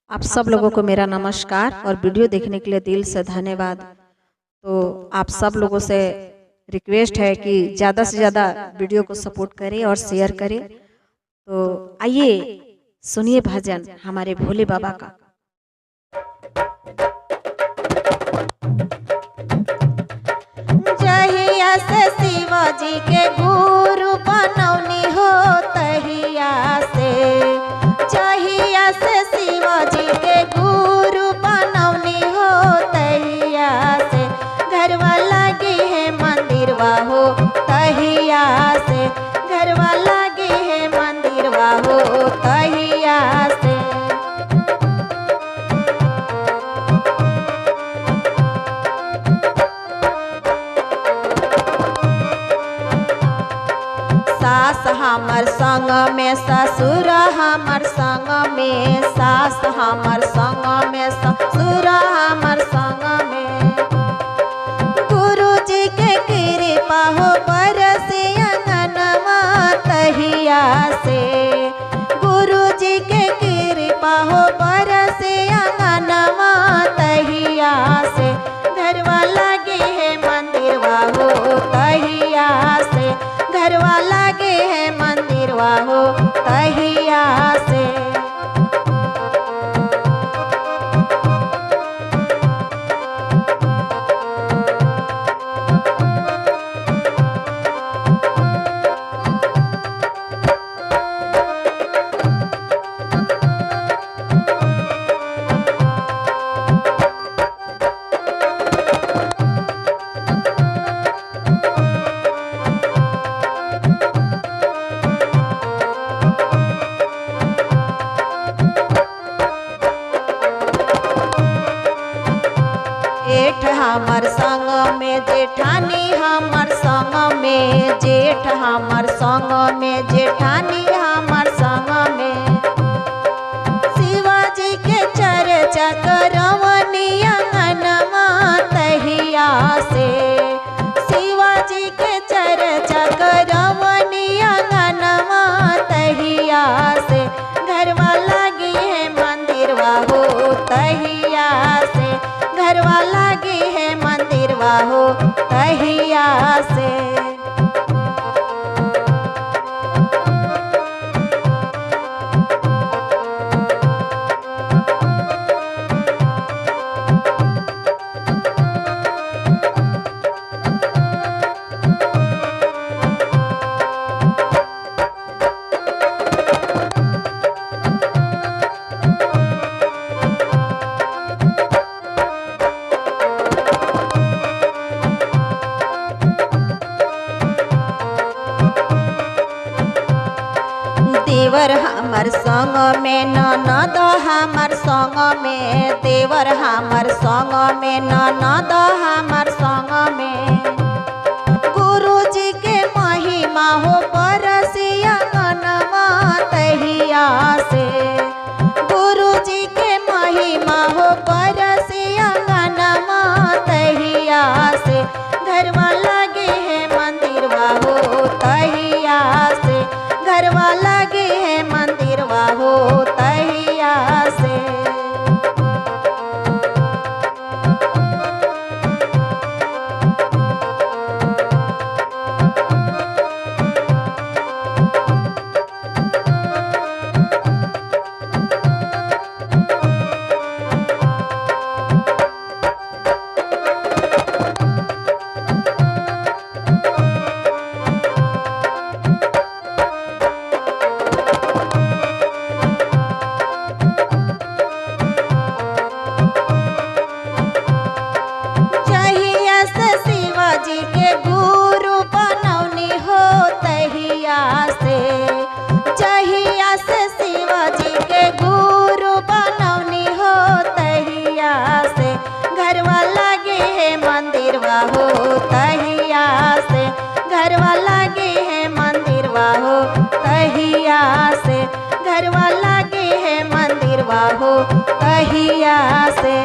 आप सब लोगों को मेरा नमस्कार और वीडियो देखने के लिए दिल से धन्यवाद। तो आप सब लोगों से रिक्वेस्ट है कि ज़्यादा से ज़्यादा वीडियो को सपोर्ट करें और शेयर करें। तो आइए सुनिए भजन हमारे भोले बाबा का। जहिया से शिवाजी के गुरु बनौनी हो तहिया से, जहिया से शिवाजी के गुरु बनौनी हो तहिया से, घरवा लगी है मंदिरवा हो तहिया से, घरवा लगी है मंदिरवा हो तहिया से। सास हमर संग में ससुर हमर संग में, सास हमर संग में ससुर हमर संग में, गुरुजी के कृपा हो बरसे अंगनमा तहिया से, गुरुजी के कृपा हो बरसे अंगनमा तहिया से, घरवा लगे है मंदिरवा हो तहिया से, घरवा लगे है मंदिरवा हो तहिया से। जेठ हमर संग में जेठानी हमर संग में, जेठ हमर संग में जेठानी हमर संग में, शिवाजी के चर्चा करवनी अंगनमा तहिया से, शिवाजी के चर्चा करवनी अंगनमा तहिया से, घरवा लगी है मंदिरवा हो तहिया से, घरवा लगी है मंदिरवा हो तहिया से। देवर हमर संग में ननद हमर संग में, देवर हमर संग में ननद हमर संग में, गुरुजी के महिमा हो बरसिया अंगनमा तहिया से, गुरुजी के महिमा हो बरसिया अंगनमा तहिया से, घरवा लगे है मंदिरवा हो तहिया से, घरवा लगे है मंदिरवा हो तहिया से। शिवाजी के गुरु बनौनी हो तहिया से, जहिया से शिवाजी के गुरु बनौनी हो तहिया से, घरवा लगे है मंदिरवा हो तहिया से, घरवा लगे है मंदिरवा हो तहिया से, घरवा लगे है मंदिरवा हो तहिया से।